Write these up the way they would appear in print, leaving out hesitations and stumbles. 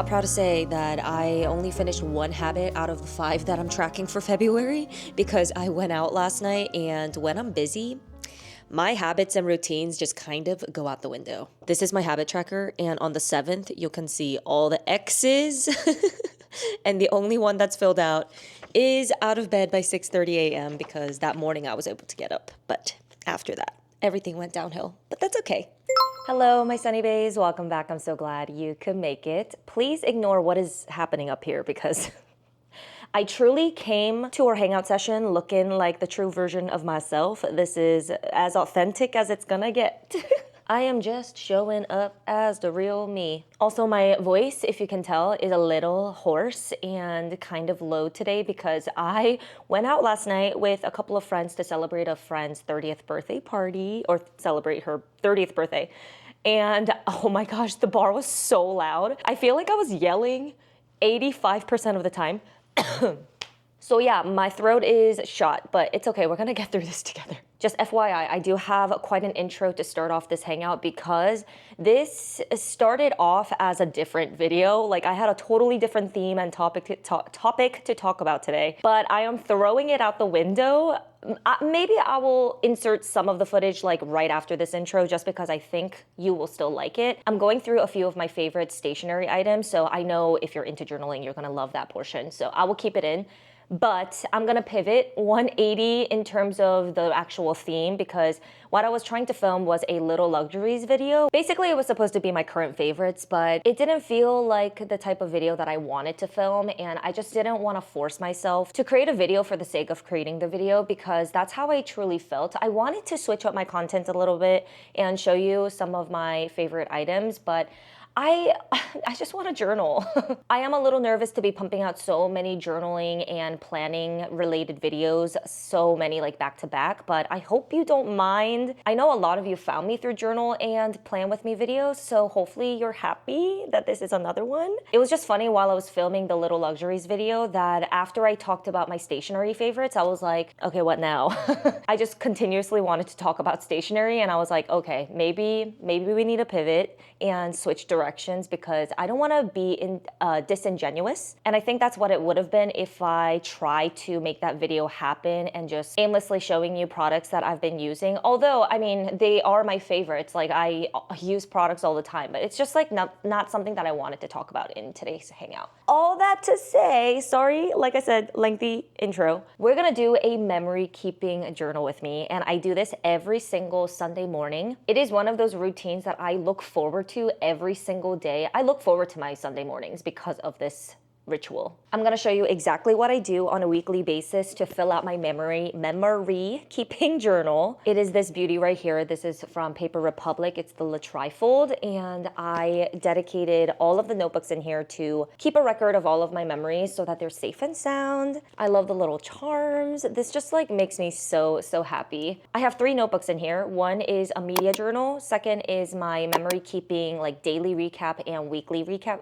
not proud to say that I only finished one habit out of the 5 that I'm tracking for February because I went out last night, and when I'm busy, my habits and routines just kind of go out the window. This is my habit tracker, and on the 7th, you can see all the X's. And the only one that's filled out is out of bed by 6:30 a.m. because that morning I was able to get up. But after that, everything went downhill. But that's okay. Hello, my sunny bays. Welcome back. I'm so glad you could make it. Please ignore what is happening up here because I truly came to our hangout session looking like the true version of myself. This is as authentic as it's gonna get. I am just showing up as the real me. Also, my voice, if you can tell, is a little hoarse and kind of low today because I went out last night with a couple of friends to celebrate a friend's 30th birthday party, or celebrate her 30th birthday. And oh my gosh, the bar was so loud. I feel like I was yelling 85% of the time. So yeah, my throat is shot, but it's okay. We're gonna get through this together. Just FYI, I do have quite an intro to start off this hangout because this started off as a different video. Like I had a totally different theme and topic to talk about today, but I am throwing it out the window. Maybe I will insert some of the footage like right after this intro just because I think you will still like it. I'm going through a few of my favorite stationery items, so I know if you're into journaling, you're gonna love that portion. So I will keep it in. But I'm gonna pivot 180 in terms of the actual theme because what I was trying to film was a little luxuries video. Basically, it was supposed to be my current favorites, but it didn't feel like the type of video that I wanted to film, and I just didn't want to force myself to create a video for the sake of creating the video because that's how I truly felt. I wanted to switch up my content a little bit and show you some of my favorite items, but I just want to journal. I am a little nervous to be pumping out so many journaling and planning related videos, so many like back to back, but I hope you don't mind. I know a lot of you found me through journal and plan with me videos, so hopefully you're happy that this is another one. It was just funny while I was filming the little luxuries video that after I talked about my stationery favorites, I was like, okay, what now? I just continuously wanted to talk about stationery, and I was like, okay, maybe we need to pivot and switch directions because I don't want to be disingenuous. And I think that's what it would have been if I tried to make that video happen and just aimlessly showing you products that I've been using. Although, I mean, they are my favorites. Like I use products all the time, but it's just like not something that I wanted to talk about in today's hangout. All that to say, sorry, like I said, lengthy intro. We're gonna do a memory keeping journal with me, and I do this every single Sunday morning. It is one of those routines that I look forward to every single day. I look forward to my Sunday mornings because of this ritual. I'm gonna show you exactly what I do on a weekly basis to fill out my memory keeping journal. It is this beauty right here. This is from Paper Republic. It's the Trifold, and I dedicated all of the notebooks in here to keep a record of all of my memories so that they're safe and sound. I love the little charms. This just like makes me so happy. I have 3 notebooks in here. One is a media journal. Second is my memory keeping like daily recap and weekly recap.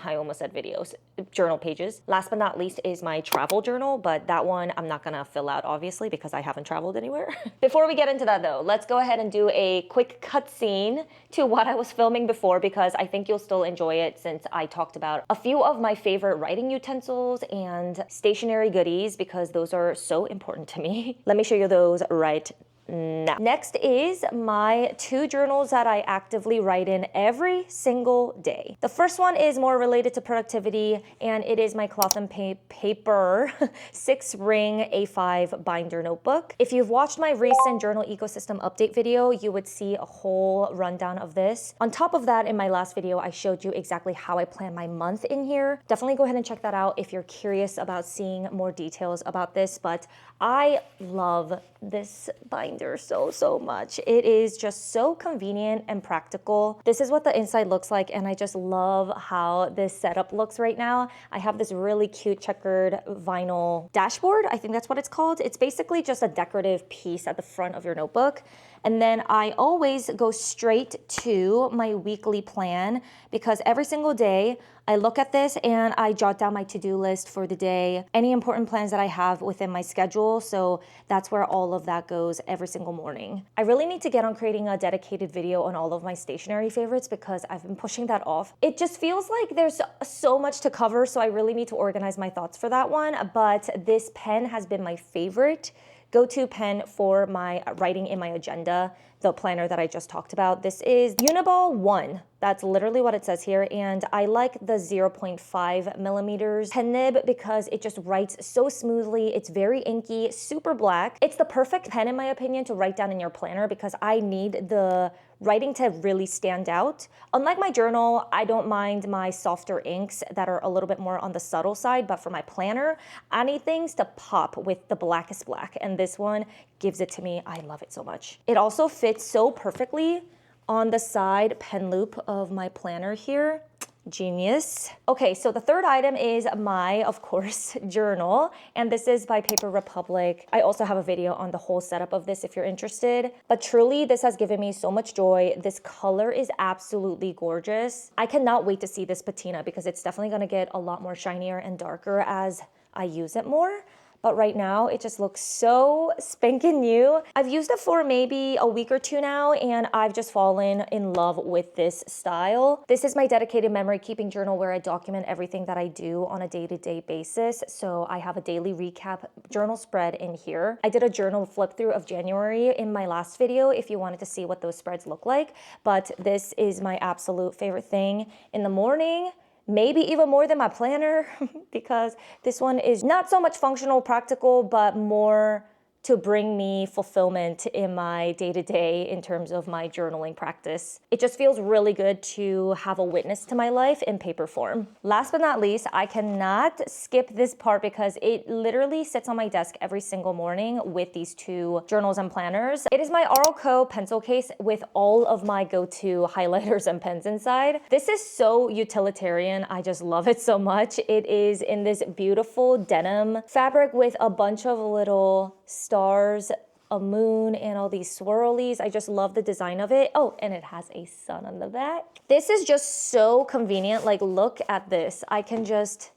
I almost said videos, journal pages. Last but not least is my travel journal, but that one I'm not gonna fill out obviously because I haven't traveled anywhere. Before we get into that though, let's go ahead and do a quick cutscene to what I was filming before because I think you'll still enjoy it since I talked about a few of my favorite writing utensils and stationery goodies because those are so important to me. Let me show you those right now. Next is my 2 journals that I actively write in every single day. The first one is more related to productivity, and it is my cloth and paper 6-ring A5 binder notebook. If you've watched my recent journal ecosystem update video, you would see a whole rundown of this. On top of that, in my last video, I showed you exactly how I plan my month in here. Definitely go ahead and check that out if you're curious about seeing more details about this, but I love this binder so much. It is just so convenient and practical. This is what the inside looks like, and I just love how this setup looks right now. I have this really cute checkered vinyl dashboard. I think that's what it's called. It's basically just a decorative piece at the front of your notebook. And then I always go straight to my weekly plan because every single day I look at this and I jot down my to-do list for the day, any important plans that I have within my schedule. So that's where all of that goes every single morning. I really need to get on creating a dedicated video on all of my stationery favorites because I've been pushing that off. It just feels like there's so much to cover, so I really need to organize my thoughts for that one. But this pen has been my favorite go-to pen for my writing in my agenda, the planner that I just talked about. This is Uniball 1. That's literally what it says here. And I like the 0.5 millimeters pen nib because it just writes so smoothly. It's very inky, super black. It's the perfect pen in my opinion to write down in your planner because I need the writing to really stand out. Unlike my journal, I don't mind my softer inks that are a little bit more on the subtle side, but for my planner, I need things to pop with the blackest black, and this one gives it to me. I love it so much. It also fits so perfectly on the side pen loop of my planner here. Genius. Okay, so the third item is my, of course, journal, and this is by Paper Republic. I also have a video on the whole setup of this if you're interested, but truly this has given me so much joy. This color is absolutely gorgeous. I cannot wait to see this patina because it's definitely going to get a lot more shinier and darker as I use it more. But right now it just looks so spanking new. I've used it for maybe a week or two now and I've just fallen in love with this style. This is my dedicated memory keeping journal where I document everything that I do on a day-to-day basis. So I have a daily recap journal spread in here. I did a journal flip through of January in my last video if you wanted to see what those spreads look like. But this is my absolute favorite thing in the morning. Maybe even more than my planner because this one is not so much functional, practical, but more to bring me fulfillment in my day-to-day in terms of my journaling practice. It just feels really good to have a witness to my life in paper form. Last but not least, I cannot skip this part because it literally sits on my desk every single morning with these two journals and planners. It is my Arlco pencil case with all of my go-to highlighters and pens inside. This is so utilitarian. I just love it so much. It is in this beautiful denim fabric with a bunch of little stars, a moon, and all these swirlies. I just love the design of it. Oh, and it has a sun on the back. This is just so convenient. Like, look at this. I can just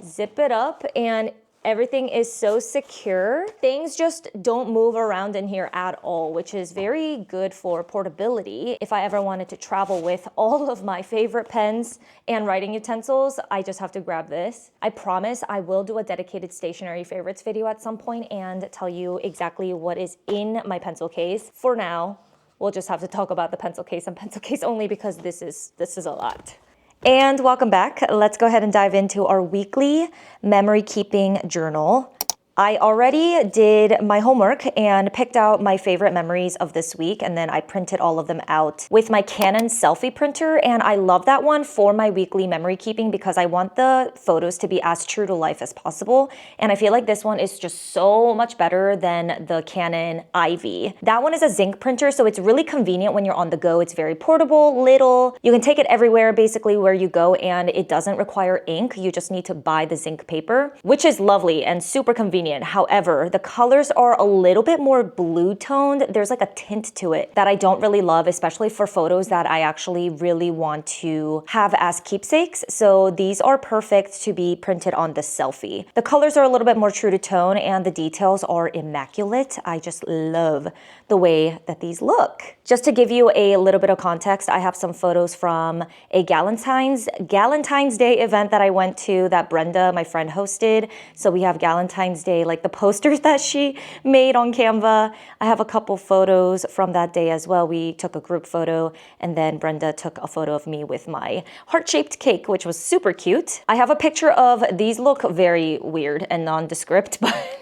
zip it up and everything is so secure. Things just don't move around in here at all, which is very good for portability. If I ever wanted to travel with all of my favorite pens and writing utensils, I just have to grab this. I promise I will do a dedicated stationery favorites video at some point and tell you exactly what is in my pencil case. For now, we'll just have to talk about the pencil case and pencil case only because this is a lot. And welcome back. Let's go ahead and dive into our weekly memory keeping journal. I already did my homework and picked out my favorite memories of this week, and then I printed all of them out with my Canon selfie printer, and I love that one for my weekly memory keeping because I want the photos to be as true to life as possible, and I feel like this one is just so much better than the Canon Ivy. That one is a zinc printer, so it's really convenient when you're on the go. It's very portable, little. You can take it everywhere basically where you go, and it doesn't require ink. You just need to buy the zinc paper, which is lovely and super convenient. However, the colors are a little bit more blue toned. There's like a tint to it that I don't really love, especially for photos that I actually really want to have as keepsakes. So these are perfect to be printed on the selfie. The colors are a little bit more true to tone and the details are immaculate. I just love the way that these look. Just to give you a little bit of context, I have some photos from a Galentine's Day event that I went to that Brenda, my friend, hosted. So we have Galentine's Day, like the posters that she made on Canva. I have a couple photos from that day as well. We took a group photo and then Brenda took a photo of me with my heart-shaped cake, which was super cute. I have a picture of, these look very weird and nondescript, but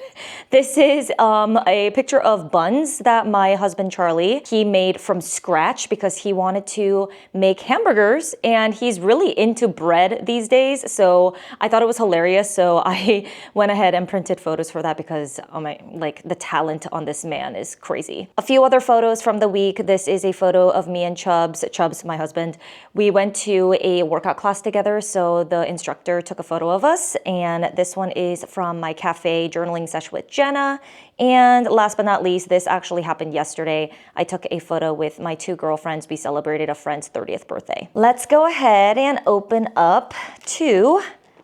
this is a picture of buns that my husband Charlie, he made from scratch because he wanted to make hamburgers and he's really into bread these days. So I thought it was hilarious. So I went ahead and printed photos for that because oh my, like the talent on this man is crazy. A few other photos from the week. This is a photo of me and Chubbs, my husband. We went to a workout class together. So the instructor took a photo of us. And this one is from my cafe journaling session with Jen. Jenna. And last but not least, this actually happened yesterday. I took a photo with my 2 girlfriends. We celebrated a friend's 30th birthday. Let's go ahead and open up to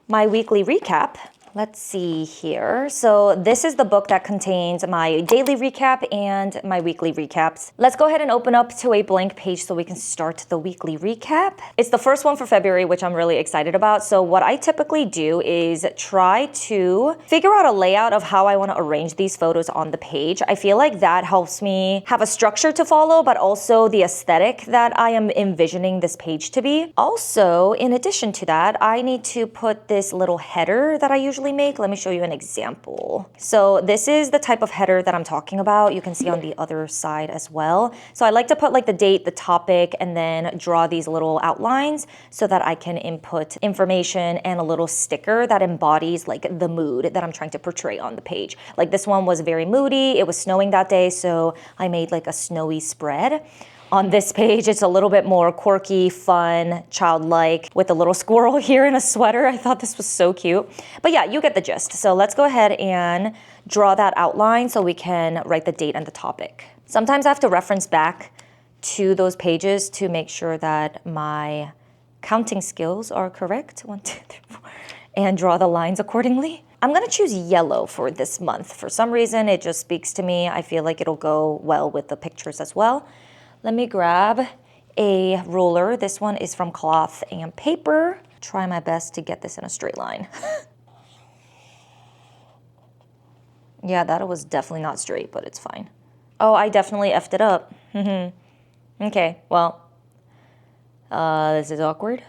my weekly recap. Let's see here. So this is the book that contains my daily recap and my weekly recaps. Let's go ahead and open up to a blank page so we can start the weekly recap. It's the first one for February, which I'm really excited about. So what I typically do is try to figure out a layout of how I want to arrange these photos on the page. I feel like that helps me have a structure to follow, but also the aesthetic that I am envisioning this page to be. Also, in addition to that, I need to put this little header that I usually make. Let me show you an example. So this is the type of header that I'm talking about. You can see on the other side as well. So I like to put like the date, the topic, and then draw these little outlines so that I can input information and a little sticker that embodies like the mood that I'm trying to portray on the page. Like this one was very moody. It was snowing that day, so I made like a snowy spread. On this page, it's a little bit more quirky, fun, childlike, with a little squirrel here in a sweater. I thought this was so cute. But yeah, you get the gist. So let's go ahead and draw that outline so we can write the date and the topic. Sometimes I have to reference back to those pages to make sure that my counting skills are correct. 1, 2, 3, 4. And draw the lines accordingly. I'm gonna choose yellow for this month. For some reason, it just speaks to me. I feel like it'll go well with the pictures as well. Let me grab a ruler. This one is from Cloth and Paper. Try my best to get this in a straight line. Yeah, that was definitely not straight, but it's fine. Oh, I definitely effed it up. Okay, well, this is awkward.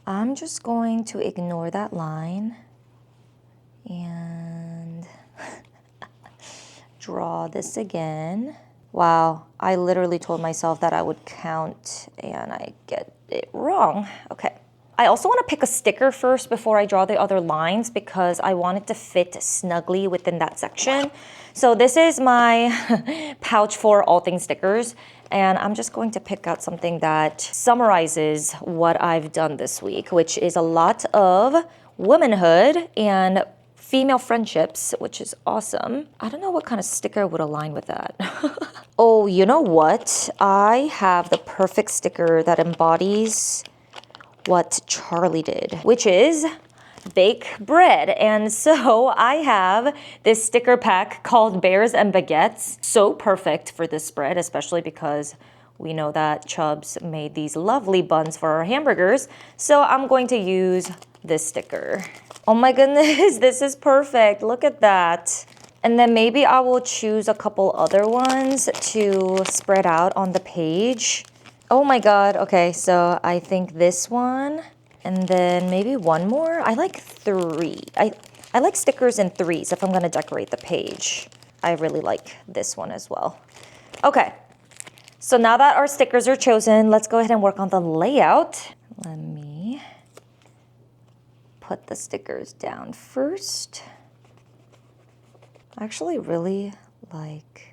I'm just going to ignore that line and draw this again. Wow, I literally told myself that I would count and I get it wrong. Okay. I also want to pick a sticker first before I draw the other lines because I want it to fit snugly within that section. So this is my pouch for all things stickers, and I'm just going to pick out something that summarizes what I've done this week, which is a lot of womanhood and female friendships, which is awesome. I don't know what kind of sticker would align with that. Oh, you know what? I have the perfect sticker that embodies what Charlie did, which is bake bread. And so I have this sticker pack called Bears and Baguettes. So perfect for this spread, especially because we know that Chubbs made these lovely buns for our hamburgers. So I'm going to use this sticker. Oh my goodness, this is perfect. Look at that. And then maybe I will choose a couple other ones to spread out on the page. Oh my God. Okay, so I think this one and then maybe one more. I like 3. I like stickers in 3s if I'm gonna decorate the page. I really like this one as well. Okay, so now that our stickers are chosen, let's go ahead and work on the layout. Let me put the stickers down first. I actually really like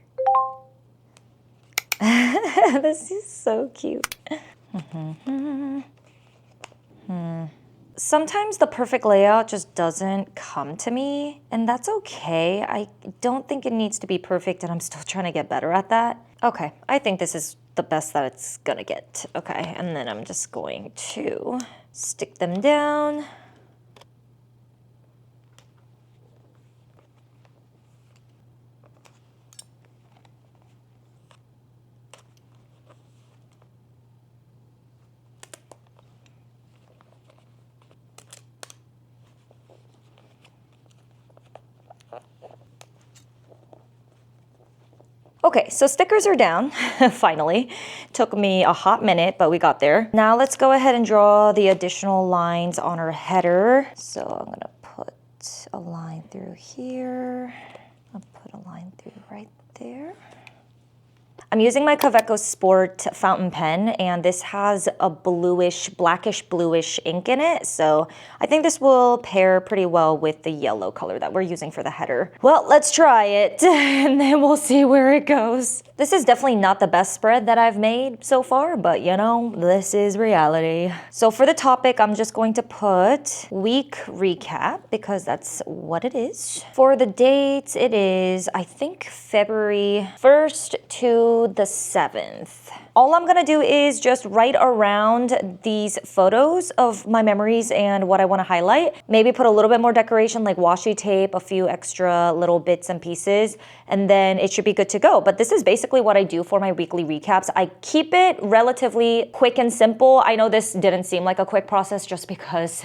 this is so cute. Sometimes the perfect layout just doesn't come to me, and that's okay. I don't think it needs to be perfect, and I'm still trying to get better at that. Okay, I think this is the best that it's gonna get. Okay, and then I'm just going to stick them down. Okay, so stickers are down, finally. Took me a hot minute, but we got there. Now let's go ahead and draw the additional lines on our header. So I'm gonna put a line through here. I'll put a line through right there. I'm using my Kaweco Sport fountain pen, and this has a bluish, blackish bluish ink in it. So I think this will pair pretty well with the yellow color that we're using for the header. Well, let's try it and then we'll see where it goes. This is definitely not the best spread that I've made so far, but you know, this is reality. So for the topic, I'm just going to put week recap because that's what it is. For the dates, it is, I think, February 1st to the 7th. All I'm gonna do is just write around these photos of my memories and what I wanna highlight. Maybe put a little bit more decoration like washi tape, a few extra little bits and pieces, and then it should be good to go. But this is basically what I do for my weekly recaps. I keep it relatively quick and simple. I know this didn't seem like a quick process just because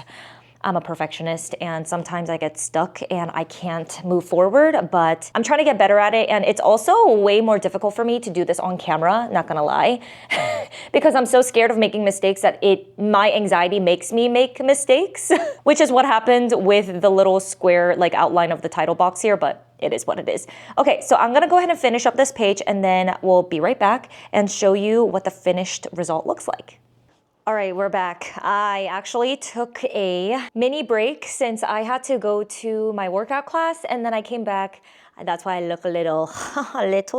I'm a perfectionist and sometimes I get stuck and I can't move forward, but I'm trying to get better at it. And it's also way more difficult for me to do this on camera, not gonna lie, because I'm so scared of making mistakes that my anxiety makes me make mistakes, which is what happened with the little square like outline of the title box here, but it is what it is. Okay, so I'm gonna go ahead and finish up this page and then we'll be right back and show you what the finished result looks like. All right, we're back. I actually took a mini break since I had to go to my workout class and then I came back. That's why I look a little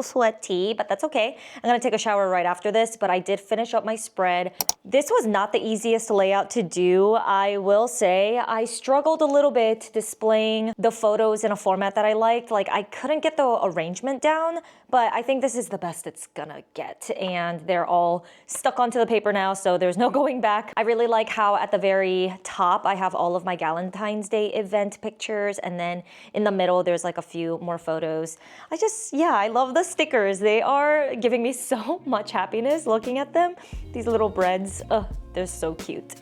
sweaty, but that's okay. I'm gonna take a shower right after this, but I did finish up my spread. This was not the easiest layout to do. I will say I struggled a little bit displaying the photos in a format that I liked. Like I couldn't get the arrangement down, but I think this is the best it's gonna get. And they're all stuck onto the paper now, so there's no going back. I really like how at the very top, I have all of my Valentine's Day event pictures. And then in the middle, there's like a few more photos. I love the stickers. They are giving me so much happiness looking at them. These little breads, they're so cute.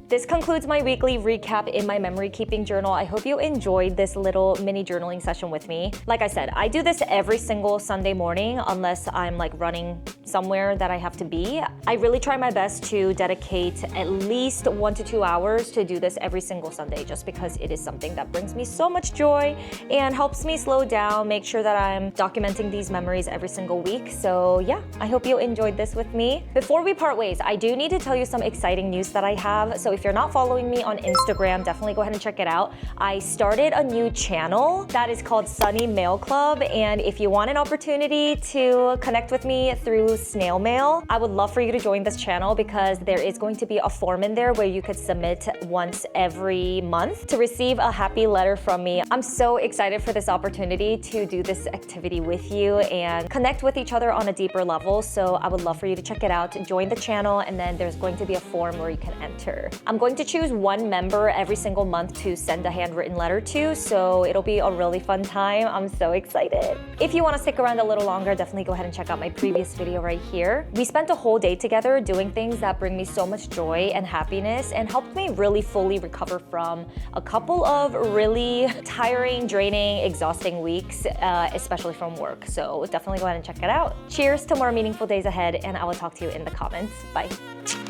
This concludes my weekly recap in my memory keeping journal. I hope you enjoyed this little mini journaling session with me. Like I said, I do this every single Sunday morning unless I'm like running somewhere that I have to be. I really try my best to dedicate at least 1 to 2 hours to do this every single Sunday just because it is something that brings me so much joy and helps me slow down, make sure that I'm documenting these memories every single week. So yeah, I hope you enjoyed this with me. Before we part ways, I do need to tell you some exciting news that I have. So if you're not following me on Instagram, definitely go ahead and check it out. I started a new channel that is called Sunny Mail Club, and if you want an opportunity to connect with me through snail mail, I would love for you to join this channel because there is going to be a form in there where you could submit once every month to receive a happy letter from me. I'm so excited for this opportunity to do this activity with you and connect with each other on a deeper level. So I would love for you to check it out, join the channel, and then there's going to be a form where you can enter. I'm going to choose one member every single month to send a handwritten letter to, so it'll be a really fun time. I'm so excited. If you want to stick around a little longer, definitely go ahead and check out my previous video right here. We spent a whole day together doing things that bring me so much joy and happiness and helped me really fully recover from a couple of really tiring, draining, exhausting weeks, especially from work. So definitely go ahead and check it out. Cheers to more meaningful days ahead, and I will talk to you in the comments. Bye.